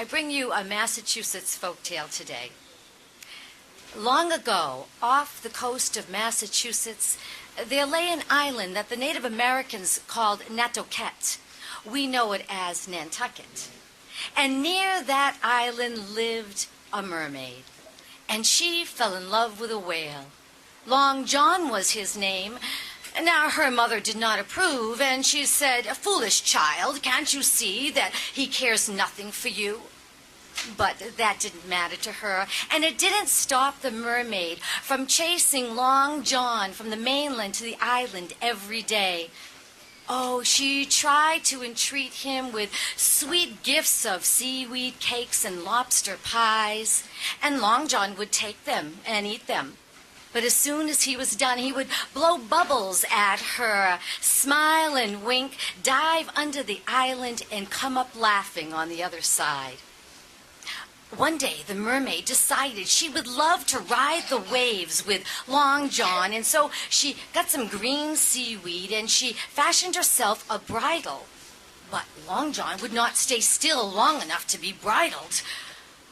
I bring you a Massachusetts folktale today. Long ago, off the coast of Massachusetts, there lay an island that the Native Americans called Nantucket. We know it as Nantucket. And near that island lived a mermaid, and she fell in love with a whale. Long John was his name. Now her mother did not approve, and she said, "Foolish child, can't you see that he cares nothing for you?" But that didn't matter to her, and it didn't stop the mermaid from chasing Long John from the mainland to the island every day. Oh, she tried to entreat him with sweet gifts of seaweed cakes and lobster pies, and Long John would take them and eat them. But as soon as he was done, he would blow bubbles at her, smile and wink, dive under the island, and come up laughing on the other side. One day, the mermaid decided she would love to ride the waves with Long John, and so she got some green seaweed and she fashioned herself a bridle. But Long John would not stay still long enough to be bridled.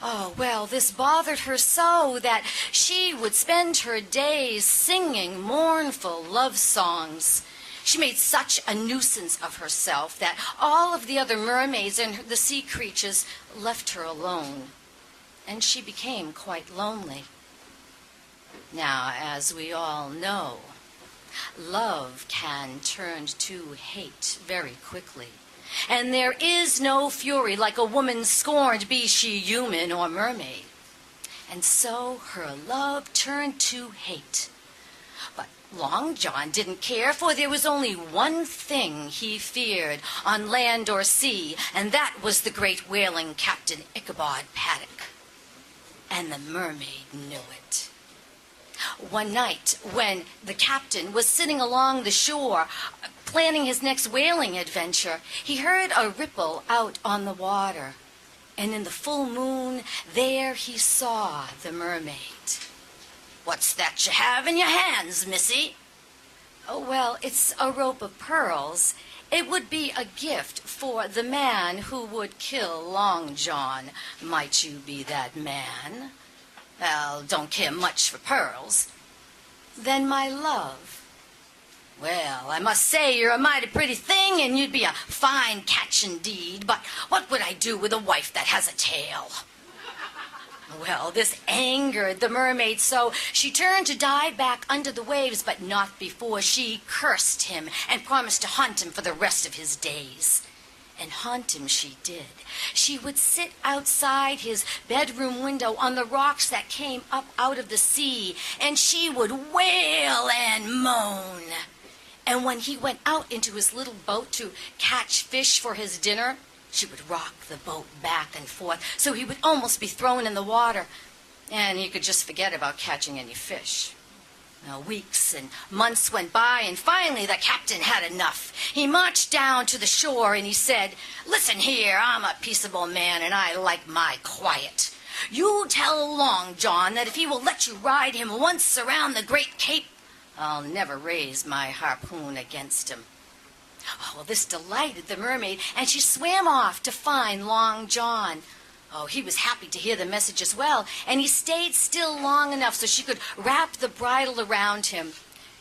Oh, well, this bothered her so that she would spend her days singing mournful love songs. She made such a nuisance of herself that all of the other mermaids and the sea creatures left her alone, and she became quite lonely. Now, as we all know, love can turn to hate very quickly. And there is no fury like a woman scorned, be she human or mermaid. And so her love turned to hate. But Long John didn't care, for there was only one thing he feared on land or sea, and that was the great whaling Captain Ichabod Paddock. And the mermaid knew it. One night, when the captain was sitting along the shore, planning his next whaling adventure, he heard a ripple out on the water. And in the full moon, there he saw the mermaid. "What's that you have in your hands, missy?" "Oh, well, it's a rope of pearls. It would be a gift for the man who would kill Long John. Might you be that man?" "Well, don't care much for pearls." "Then my love." "Well, I must say you're a mighty pretty thing, and you'd be a fine catch indeed, but what would I do with a wife that has a tail?" Well, this angered the mermaid so she turned to dive back under the waves, but not before she cursed him and promised to hunt him for the rest of his days. And hunt him she did. She would sit outside his bedroom window on the rocks that came up out of the sea, and she would wail and moan. And when he went out into his little boat to catch fish for his dinner, she would rock the boat back and forth so he would almost be thrown in the water, and he could just forget about catching any fish. Now, weeks and months went by, and finally the captain had enough. He marched down to the shore and he said, "Listen here, I'm a peaceable man and I like my quiet. You tell Long John that if he will let you ride him once around the Great Cape, I'll never raise my harpoon against him." Oh, this delighted the mermaid, and she swam off to find Long John. Oh, he was happy to hear the message as well, and he stayed still long enough so she could wrap the bridle around him.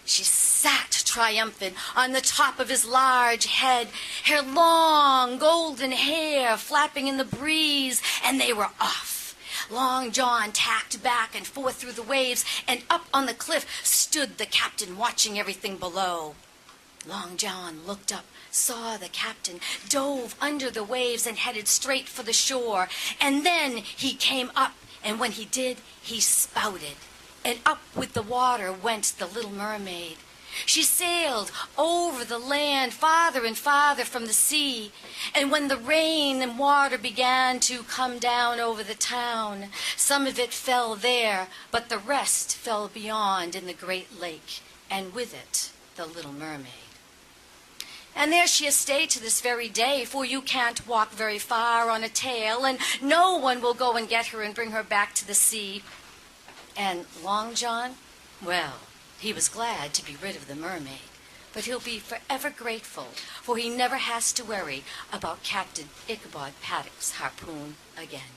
She sat triumphant on the top of his large head, her long golden hair flapping in the breeze, and they were off. Long John tacked back and forth through the waves, and up on the cliff stood the captain watching everything below. Long John looked up, saw the captain, dove under the waves and headed straight for the shore. And then he came up, and when he did, he spouted. And up with the water went the little mermaid. She sailed over the land farther and farther from the sea. And when the rain and water began to come down over the town, some of it fell there, but the rest fell beyond in the great lake, and with it the little mermaid. And there she has stayed to this very day, for you can't walk very far on a tail, and no one will go and get her and bring her back to the sea. And Long John, well, he was glad to be rid of the mermaid, but he'll be forever grateful, for he never has to worry about Captain Ichabod Paddock's harpoon again.